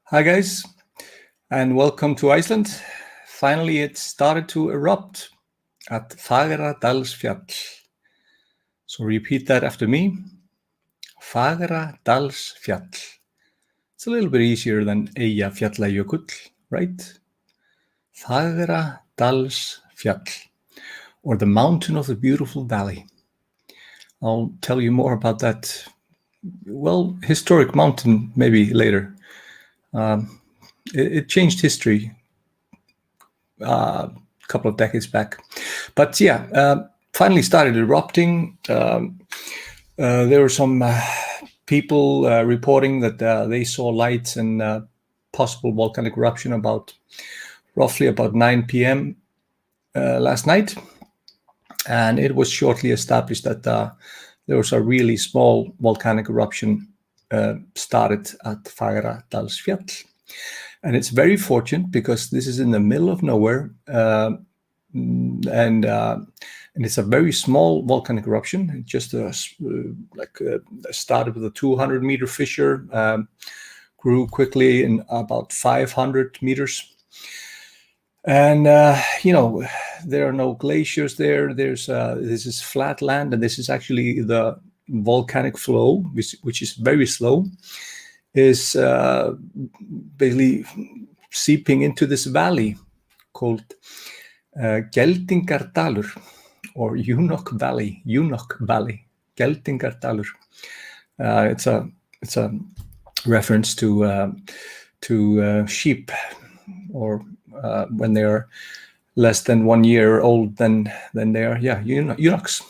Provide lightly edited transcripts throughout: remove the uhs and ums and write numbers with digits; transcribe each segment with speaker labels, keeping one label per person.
Speaker 1: Hi guys, and welcome to Iceland. Finally, it started to erupt at Fagradalsfjalls. So repeat that after me. Fagradalsfjall. It's a little bit easier than Eyjafjallajökull, right? Fagradalsfjall, or the mountain of the beautiful valley. I'll tell you more about that, historic mountain maybe later. It changed history a couple of decades back. But finally started erupting. There were some people reporting that they saw lights and possible volcanic eruption roughly about 9 p.m. Last night. And it was shortly established that there was a really small volcanic eruption started at Fagradalsfjalls. And it's very fortunate because this is in the middle of nowhere, and it's a very small volcanic eruption. It just started with a 200-meter fissure, grew quickly in about 500 meters. And there are no glaciers there. This is flat land, and this is actually the volcanic flow, which is very slow, is basically seeping into this valley called Geldingardalur, or Unok Valley, Geldingardalur. It's a reference to sheep, or when they are less than 1 year old, then they are eunuchs.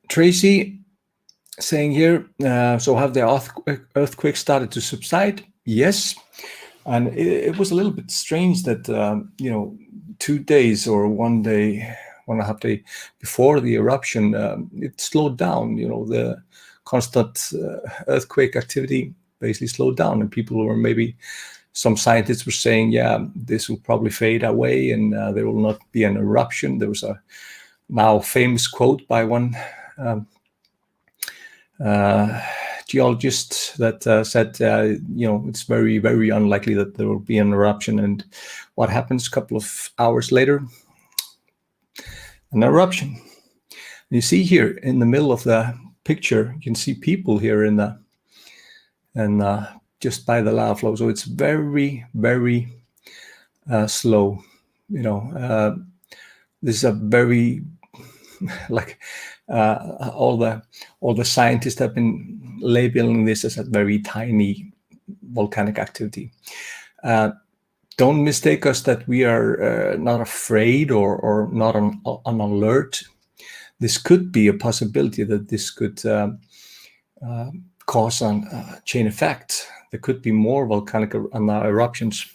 Speaker 1: Tracy saying here, so have the earthquake started to subside? Yes. And it was a little bit strange that 2 days or 1 day, 1.5 day before the eruption, it slowed down. The constant earthquake activity basically slowed down, and some scientists were saying, this will probably fade away and there will not be an eruption. There was a now famous quote by one geologist that said, it's very, very unlikely that there will be an eruption. And what happens a couple of hours later? An eruption. You see here in the middle of the picture, you can see people here just by the lava flow. So it's very, very slow. This is a very all the scientists have been labeling this as a very tiny volcanic activity. Don't mistake us that we are not afraid or not on alert. This could be a possibility that this could cause a chain effect. There could be more volcanic eruptions.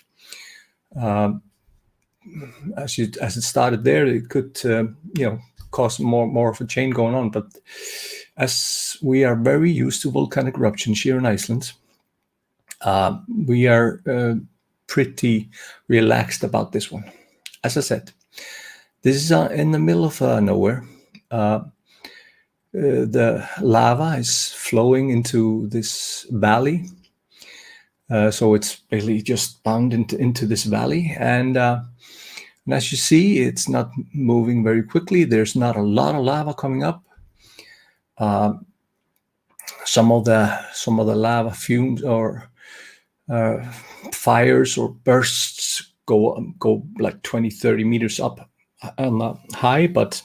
Speaker 1: As it started there, it could cause more of a chain going on. But as we are very used to volcanic eruptions here in Iceland, we are pretty relaxed about this one. As I said, this is in the middle of nowhere. The lava is flowing into this valley. So it's basically just bound into this valley. And as you see, it's not moving very quickly. There's not a lot of lava coming up. Some of the lava fumes or fires or bursts go like 20-30 meters up high, but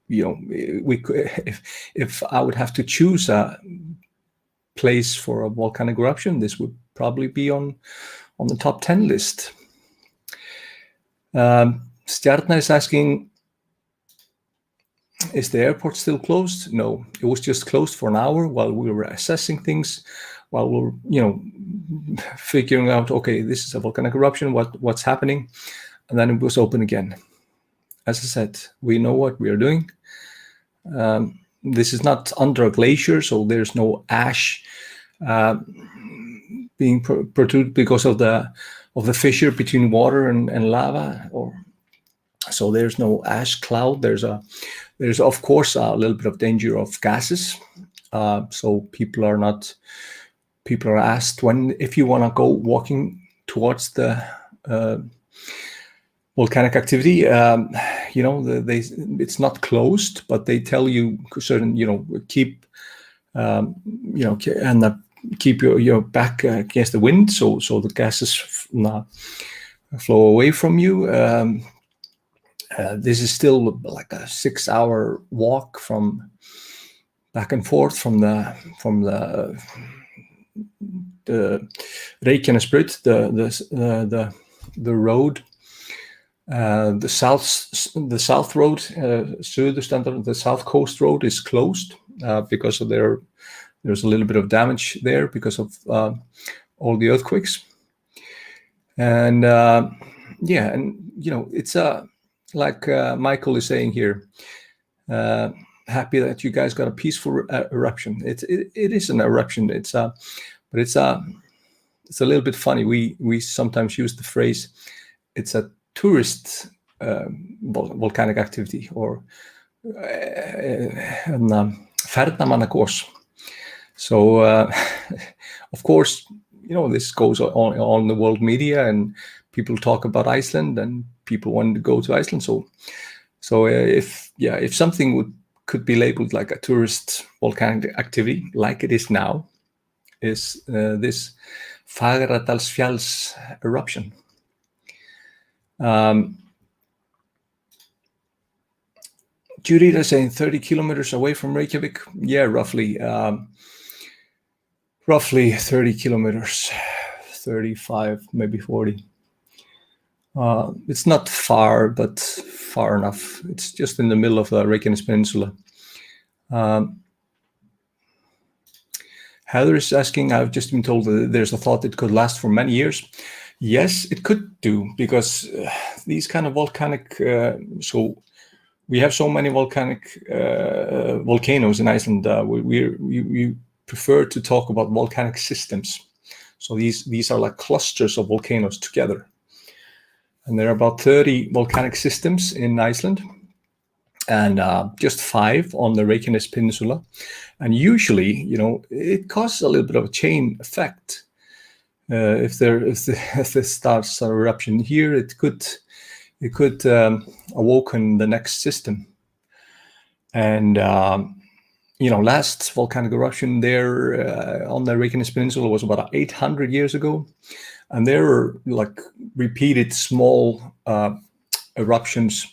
Speaker 1: we could, if I would have to choose a place for a volcanic eruption, this would probably be on the top 10 list. Stjarna is asking, is the airport still closed? No, it was just closed for an hour while we were assessing things, while we were, figuring out, okay, this is a volcanic eruption, what's happening, and then it was open again. As I said, we know what we are doing. This is not under a glacier, so there's no ash being protruded because of the fissure between water and lava, so there's no ash cloud. There's There's of course a little bit of danger of gases. So people are asked if you want to go walking towards the volcanic activity. It's not closed, but they tell you certain, keep, and keep your back against the wind, so the gases flow away from you. This is still like a 6-hour walk from back and forth from the Reykjanesbrut, the road, the south road, Suðurstrandir, the south coast road is closed because of there's a little bit of damage there because of all the earthquakes, and it's like Michael is saying here. Happy that you guys got a peaceful eruption. It is an eruption. But it's a little bit funny. We sometimes use the phrase, it's a tourist volcanic activity, or ferðamannagos. So of course, this goes on the world media, and people talk about Iceland, and people want to go to Iceland. So if something could be labeled like a tourist volcanic activity, like it is now, is this Fagradalsfjalls eruption. Jurita saying 30 kilometers away from Reykjavik. Yeah, roughly 30 kilometers, 35, maybe 40. It's not far, but far enough. It's just in the middle of the Reykjanes Peninsula. Heather is asking, I've just been told that there's a thought it could last for many years. Yes, it could do, because these kind of volcanic, so we have so many volcanic volcanoes in Iceland. We prefer to talk about volcanic systems. So these are like clusters of volcanoes together. And there are about 30 volcanic systems in Iceland, and just 5 on the Reykjanes Peninsula. And usually, it causes a little bit of a chain effect. If this starts an eruption here, it could awaken the next system. And last volcanic eruption there on the Reykjanes Peninsula was about 800 years ago. And there were like repeated small eruptions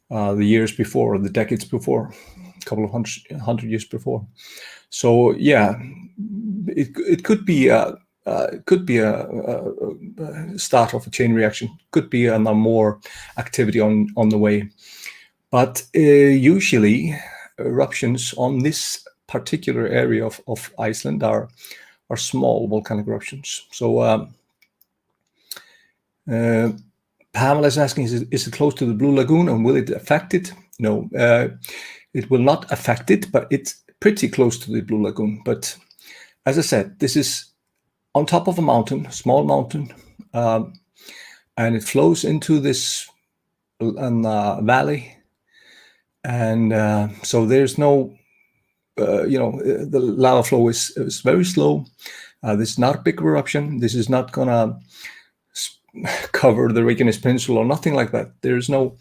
Speaker 1: the years before, the decades before, a couple of hundred years before. So yeah, it could be a start of a chain reaction. Could be more activity on the way. But usually eruptions on this particular area of Iceland are small volcanic eruptions. So Pamela is asking, is it close to the Blue Lagoon, and will it affect it? No, it will not affect it, but it's pretty close to the Blue Lagoon. But as I said, this is on top of a mountain, small mountain, and it flows into this valley. And so there's no, the lava flow is very slow. This is not a big eruption. This is not going to cover the Reykjanes Peninsula or nothing like that. There's no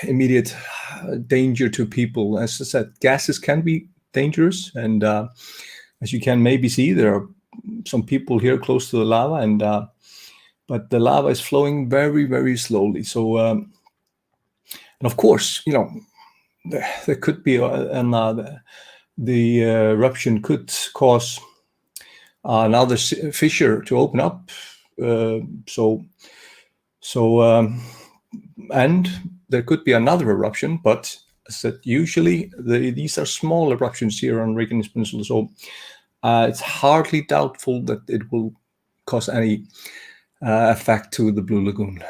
Speaker 1: immediate danger to people. As I said, gases can be dangerous, and as you can maybe see, there are some people here close to the lava, and but the lava is flowing very, very slowly. So, and of course, there could be the eruption could cause another fissure to open up. And there could be another eruption, but as I said, usually these are small eruptions here on Reykjanes Peninsula, so it's hardly doubtful that it will cause any effect to the Blue Lagoon.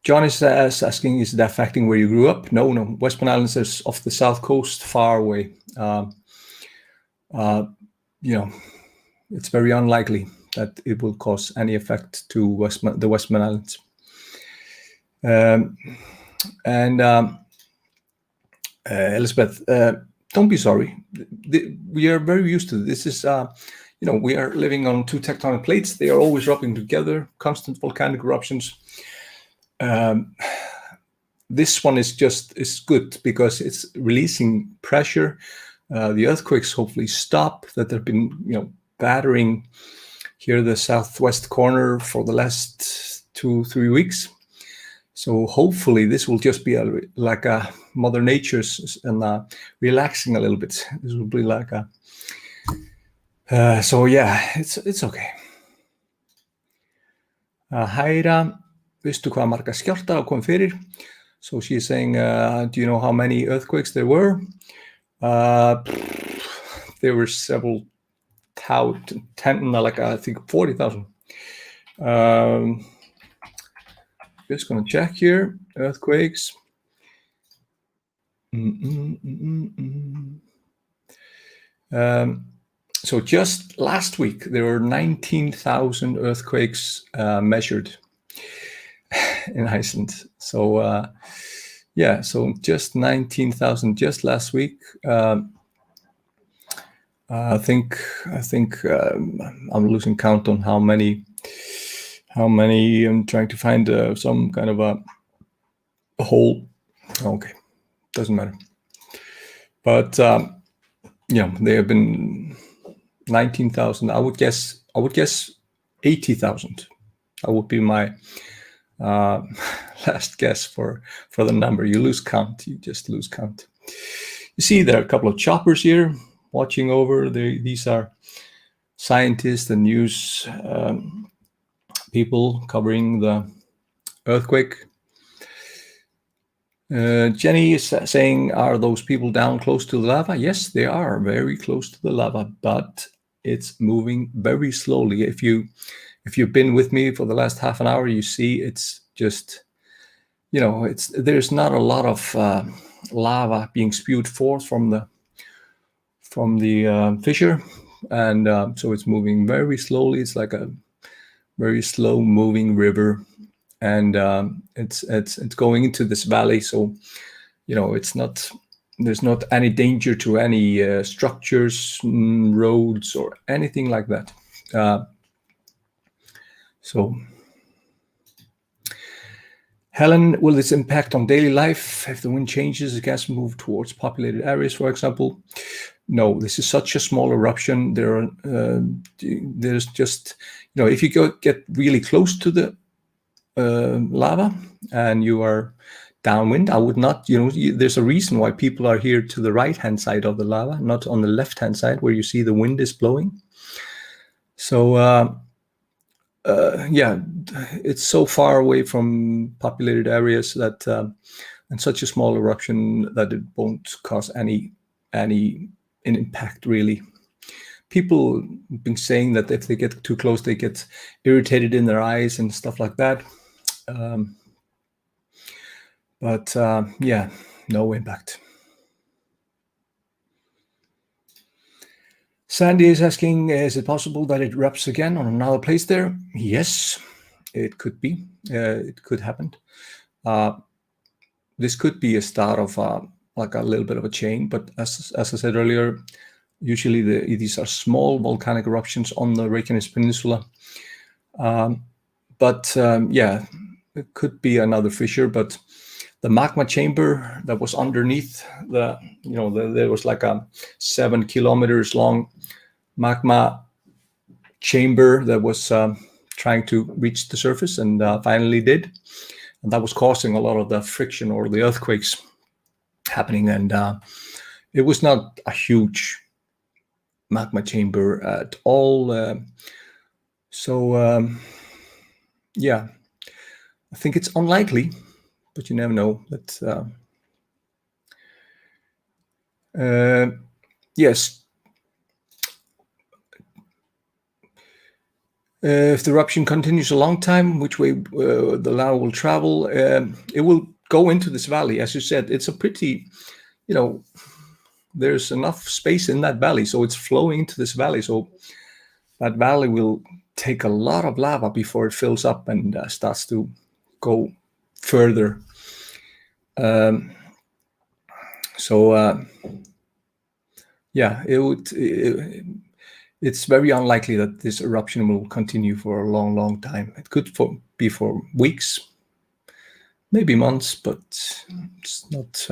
Speaker 1: John is asking, is it affecting where you grew up? No. Westman Islands is off the south coast, far away. It's very unlikely that it will cause any effect to the Westman Islands. And Elizabeth, don't be sorry. We are very used to this. Is we are living on two tectonic plates. They are always rubbing together. Constant volcanic eruptions. This one is good because it's releasing pressure. The earthquakes hopefully stop that have been battering here the southwest corner for the last 2-3 weeks. So hopefully this will just be like a Mother Nature's and relaxing a little bit. This will be like so yeah, it's okay. Hæra, veistu hvað marga skjálftar hafa komið fyrir? So she's saying, do you know how many earthquakes there were? There were several thousand, like I think 40,000. Just gonna check here, earthquakes. So just last week, there were 19,000 earthquakes measured in Iceland. So so just 19,000 just last week. I think I'm losing count on how many. I'm trying to find some kind of a whole. Okay, doesn't matter. But they have been 19,000. I would guess 80,000. That would be my last guess for the number. You lose count. You just lose count. You see, there are a couple of choppers here watching over. These are scientists and news people covering the earthquake. Jenny is saying, are those people down close to the lava? Yes, they are very close to the lava, but it's moving very slowly. If you've been with me for the last half an hour, you see it's just, there's not a lot of lava being spewed forth from the fissure, and so it's moving very slowly. It's like a very slow moving river, and it's going into this valley. So there's not any danger to any structures, roads, or anything like that. So Helen, will this impact on daily life if the wind changes, the gas move towards populated areas, for example? No, this is such a small eruption. There's just, if you get really close to the lava and you are downwind, I would not, there's a reason why people are here to the right-hand side of the lava, not on the left-hand side where you see the wind is blowing. So, it's so far away from populated areas that, and such a small eruption that it won't cause any impact, really. People have been saying that if they get too close, they get irritated in their eyes and stuff like that. But no impact. Sandy is asking, is it possible that it erupts again on another place there? Yes, it could be. It could happen. This could be a start of like a little bit of a chain, but as I said earlier, usually these are small volcanic eruptions on the Reykjanes Peninsula. It could be another fissure, but the magma chamber that was underneath there was like a 7 kilometers long magma chamber that was trying to reach the surface and finally did. And that was causing a lot of the friction or the earthquakes happening. And it was not a huge magma chamber at all. I think it's unlikely, but you never know. But yes. If the eruption continues a long time, which way the lava will travel, it will go into this valley. As you said, it's a pretty, there's enough space in that valley, so it's flowing into this valley. So that valley will take a lot of lava before it fills up and starts to go further. Yeah, it's very unlikely that this eruption will continue for a long, long time. It could be for weeks, maybe months, but it's not.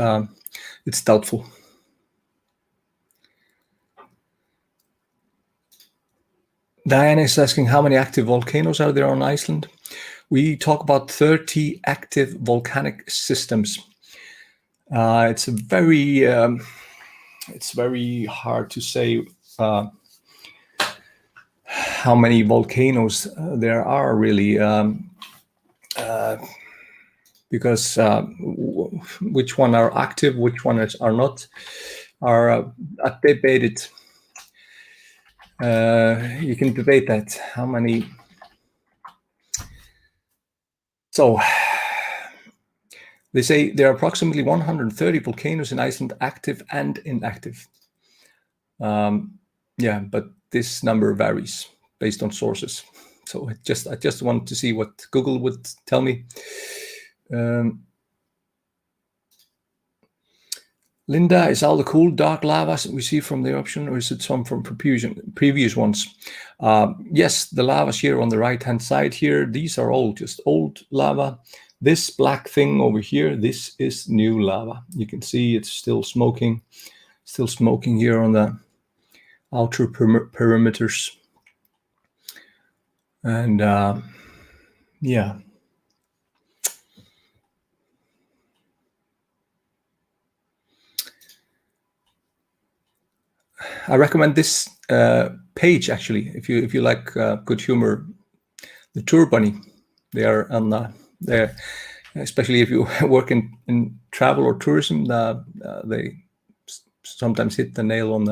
Speaker 1: It's doubtful. Diana is asking how many active volcanoes are there on Iceland. We talk about 30 active volcanic systems. It's very hard to say how many volcanoes there are really, because which one are active, which ones are not, are debated. You can debate that. How many? So they say there are approximately 130 volcanoes in Iceland, active and inactive. Yeah, but this number varies based on sources. So I just wanted to see what Google would tell me. Linda, is all the cool dark lava we see from the eruption, or is it some from previous ones? Yes, the lavas here on the right-hand side here, these are all just old lava. This black thing over here, this is new lava. You can see it's still smoking here on the outer perimeters. And yeah. I recommend this page actually, if you like good humor. The Tour Bunny, they are on there, especially if you work in travel or tourism. They sometimes hit the nail on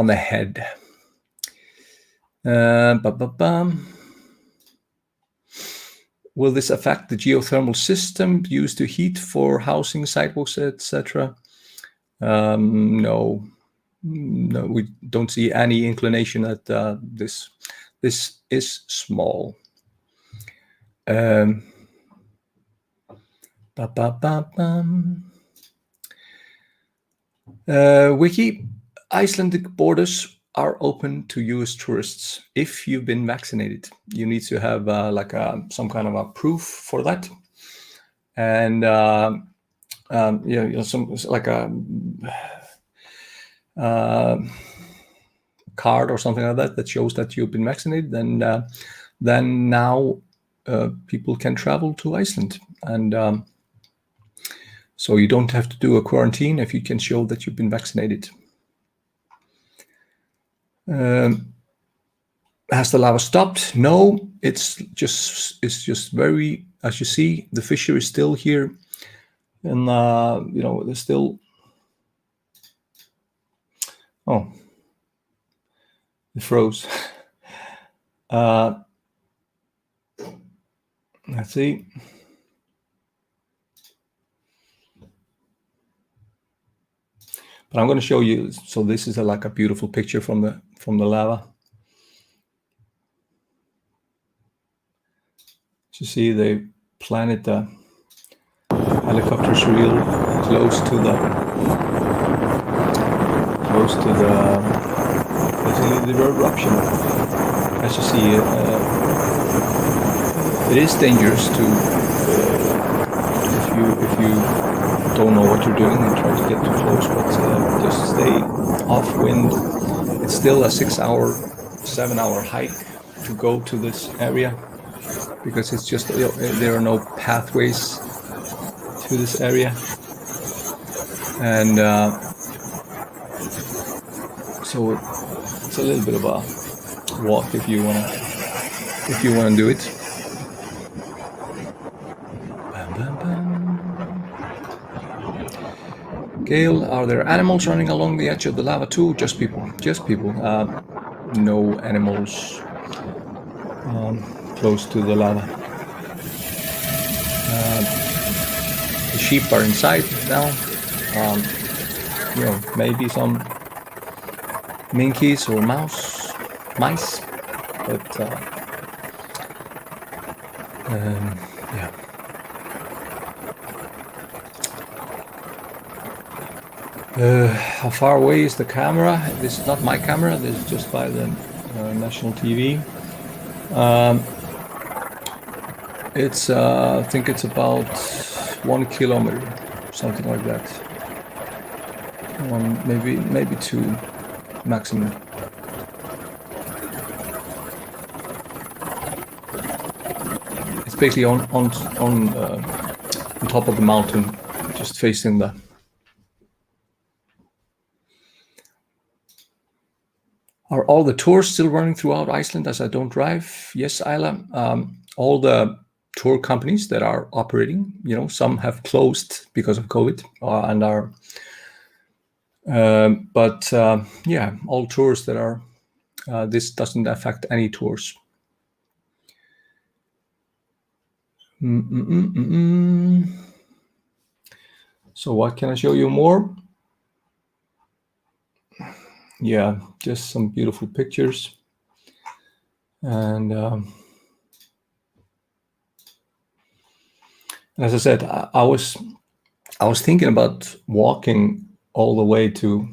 Speaker 1: the head. Will this affect the geothermal system used to heat for housing, sidewalks, etc.? No, we don't see any inclination that this is small. Wiki, Icelandic borders are open to US tourists if you've been vaccinated. You need to have some kind of a proof for that, and some like a card or something like that shows that you've been vaccinated. And then now people can travel to Iceland, and so you don't have to do a quarantine if you can show that you've been vaccinated. Has the lava stopped? No, it's just very, as you see, the fissure is still here, and there's still. Oh, it froze. Let's see. But I'm going to show you. So this is like a beautiful picture from the lava. You see, they planted the helicopters real close to the eruption. As you see, it is dangerous to if you don't know what you're doing and try to get too close, but just stay off wind. It's still a 6-hour, 7-hour hike to go to this area, because it's just there are no pathways to this area, and so it's a little bit of a walk if you wanna do it. Gail, are there animals running along the edge of the lava too? Just people. No animals close to the lava. The sheep are inside now. Maybe some minkies or mice, but yeah. How far away is the camera? This is not my camera. This is just by the national TV. It's I think it's about 1 kilometer, something like that. Maybe 2 maximum. It's basically on top of the mountain, just facing the. Are all the tours still running throughout Iceland as I don't drive? Yes, Isla. All the tour companies that are operating, some have closed because of COVID and are. Yeah, all tours that are. This doesn't affect any tours. So what can I show you more? Yeah, just some beautiful pictures. And as I said, I was thinking about walking all the way to.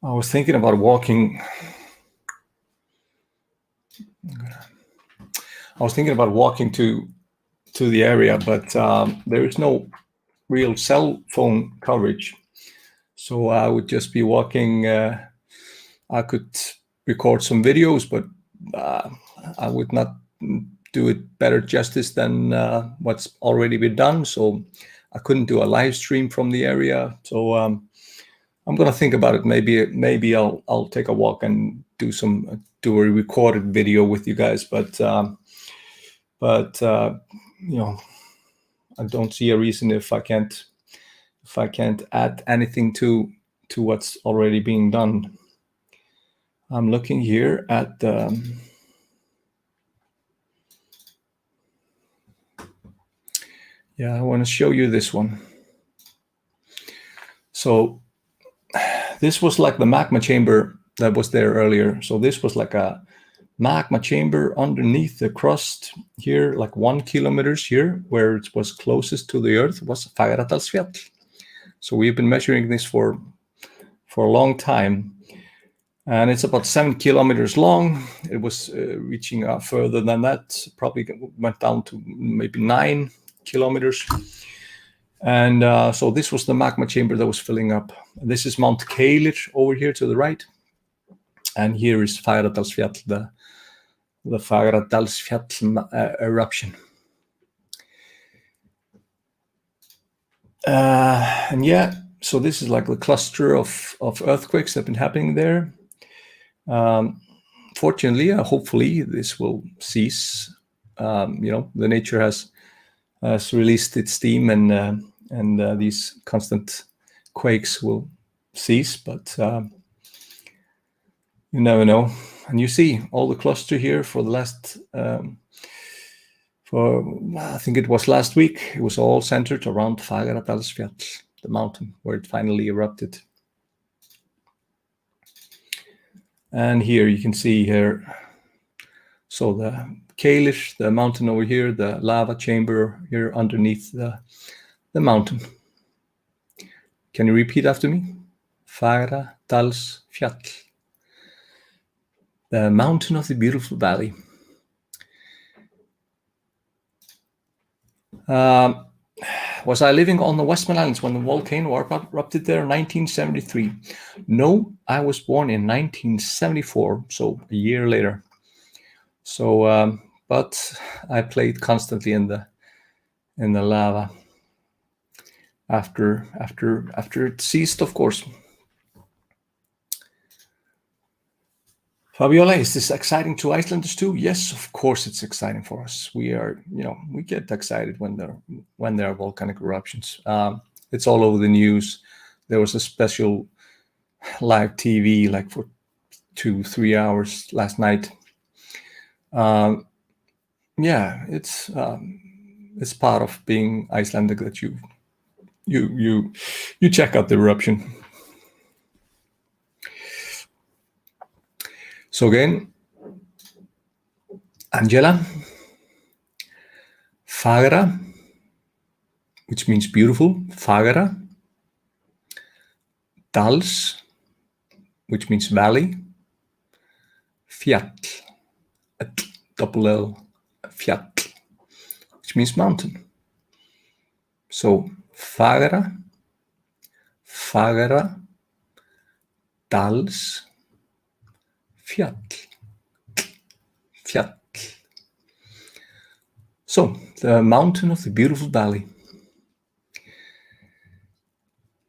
Speaker 1: I was thinking about walking. I was thinking about walking to the area, but there is no real cell phone coverage. So I would just be walking. I could record some videos, but I would not do it better justice than what's already been done. So I couldn't do a live stream from the area. So I'm gonna think about it. Maybe I'll take a walk and do a recorded video with you guys. But I don't see a reason if I can't add anything to what's already being done. I'm looking here at I want to show you this one. So this was like the magma chamber that was there earlier. So this was like a magma chamber underneath the crust here, like 1 kilometer here, where it was closest to the earth was Fagradalsfjalls. So we've been measuring this for a long time. And it's about 7 kilometers long. It was reaching further than that, probably went down to maybe 9 kilometers. And so this was the magma chamber that was filling up. This is Mount Keilir over here to the right. And here is Fagradalsfjall, the Fagradalsfjall eruption. And yeah, so this is like the cluster of earthquakes that have been happening there. Fortunately, hopefully this will cease. The nature has released its steam, and these constant quakes will cease. But you never know. And you see all the cluster here for the last, I think it was last week. It was all centered around Fagradalsfjalls, the mountain where it finally erupted. And here you can see here, so the Keilir, the mountain over here, the lava chamber here underneath the mountain. Can you repeat after me? Fagradalsfjall, the mountain of the beautiful valley. Was I living on the Westman Islands when the volcano erupted there in 1973? No, I was born in 1974, so a year later. So, but I played constantly in the lava after it ceased, of course. Fabiola, is this exciting to Icelanders too? Yes, of course it's exciting for us. We are, we get excited when there are volcanic eruptions. It's all over the news. There was a special live TV like for 2-3 hours last night. Yeah, it's part of being Icelandic that you check out the eruption. So again, Angela, Fagra, which means beautiful, Fagra, Dals, which means valley. Fjall, double L, fjall, which means mountain. So Fagradalsfjalls, fjall. So the mountain of the beautiful valley.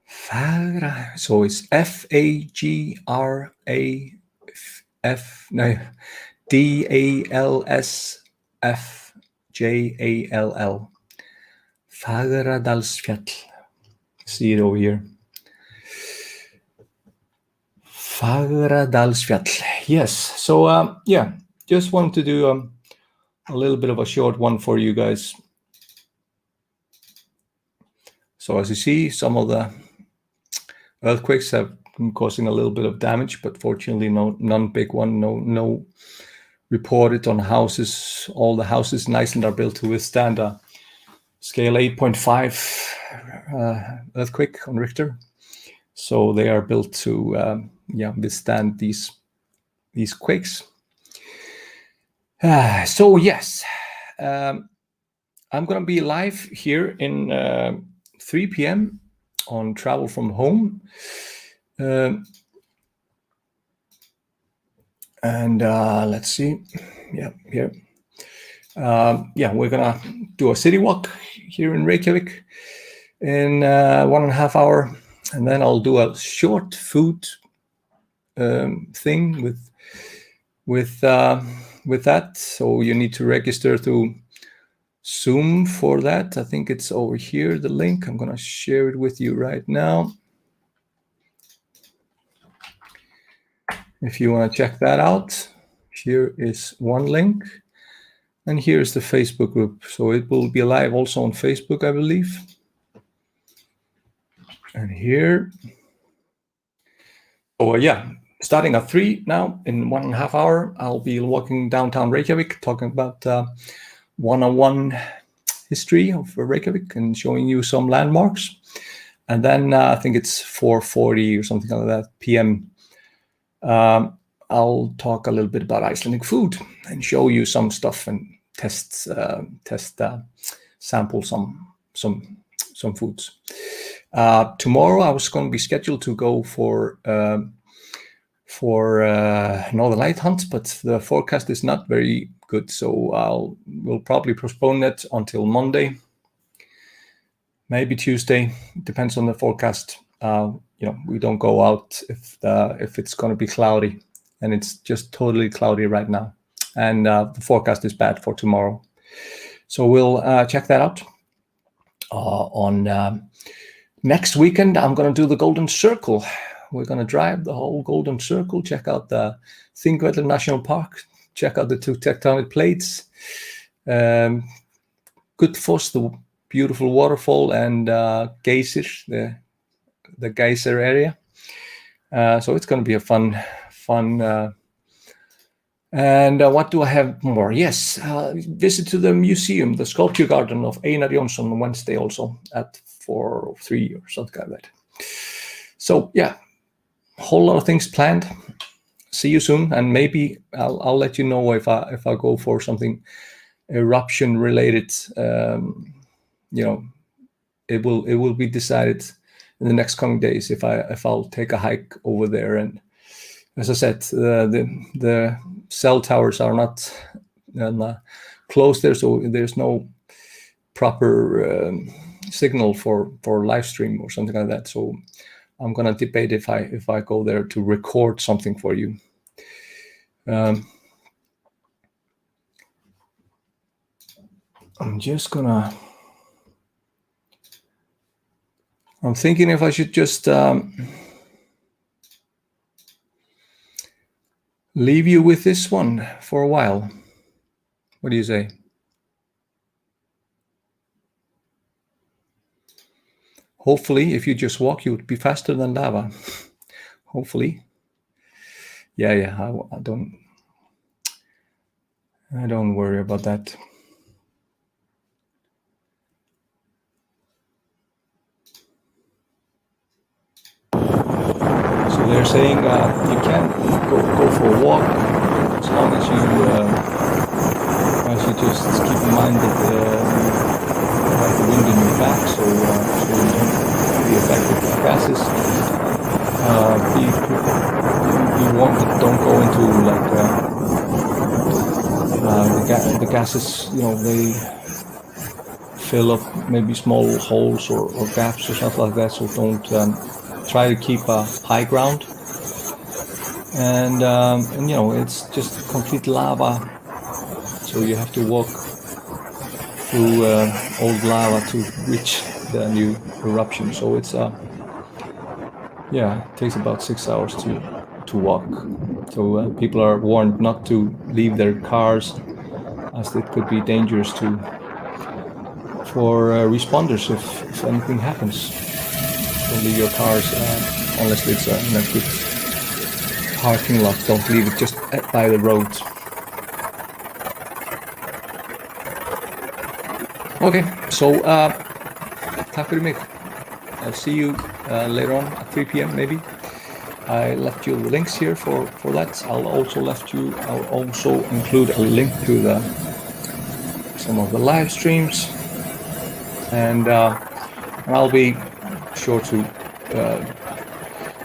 Speaker 1: Fagra. So it's Dalsfjall. Fagradalsfjall. See it over here. Fagradalsfjall. Yes. So yeah, just wanted to do a little bit of a short one for you guys. So as you see, some of the earthquakes have been causing a little bit of damage, but fortunately none big one, no reported on houses. All the houses in Iceland are built to withstand a scale 8.5 earthquake on Richter. So they are built to withstand these quakes. So yes, I'm going to be live here in 3 p.m. on Travel from Home. And let's see. Yeah, here. We're going to do a city walk here in Reykjavik in 1.5 hours. And then I'll do a short food thing with that. So you need to register through Zoom for that. I think it's over here, the link. I'm going to share it with you right now. If you want to check that out, here is one link. And here's the Facebook group. So it will be live also on Facebook, I believe. And here. Oh, yeah. Starting at 3 now, in 1.5 hours, I'll be walking downtown Reykjavik, talking about one-on-one history of Reykjavik and showing you some landmarks. And then I think it's 4:40 or something like that p.m. I'll talk a little bit about Icelandic food and show you some stuff and sample some foods. Tomorrow I was going to be scheduled to go for Northern Light hunt, but the forecast is not very good, so we'll probably postpone it until Monday, maybe Tuesday. It depends on the forecast. We don't go out if it's going to be cloudy, and it's just totally cloudy right now, and the forecast is bad for tomorrow. So we'll check that out. On next weekend, I'm going to do the Golden Circle. We're going to drive the whole Golden Circle, check out the Thingvellir National Park, check out the 2 tectonic plates, Gullfoss, the beautiful waterfall, and Geysir, the geyser area. So it's going to be a fun. And what do I have more? Yes, visit to the museum, the sculpture garden of Einar Jónsson on Wednesday also at 4 or 3 or something like that. So yeah, a whole lot of things planned. See you soon, and maybe I'll let you know if I go for something eruption related. It will be decided in the next coming days if I'll take a hike over there. And as I said, the cell towers are not close there, so there's no proper signal for live stream or something like that. So I'm gonna debate if I go there to record something for you. I'm thinking if I should just leave you with this one for a while. What do you say? Hopefully, if you just walk, you would be faster than lava. Hopefully. Yeah. I don't worry about that. they're saying you can go for a walk as long as you just keep in mind that you have the wind in your back, so you don't be affected by gases. Be warned that don't go into like the gases. They fill up maybe small holes or gaps or something like that. So don't try to keep high ground. And it's just complete lava. So you have to walk through old lava to reach the new eruption. So it's it takes about 6 hours to walk. So people are warned not to leave their cars, as it could be dangerous for responders if anything happens. Don't leave your cars unless it's in a good parking lot. Don't leave it just by the road. Okay, so takk fyrir mig. I'll see you later on at 3 p.m. maybe. I left you the links here for that. I'll also include a link to some of the live streams, and I'll be sure to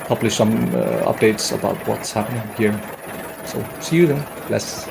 Speaker 1: publish some updates about what's happening here. So see you then. Bless.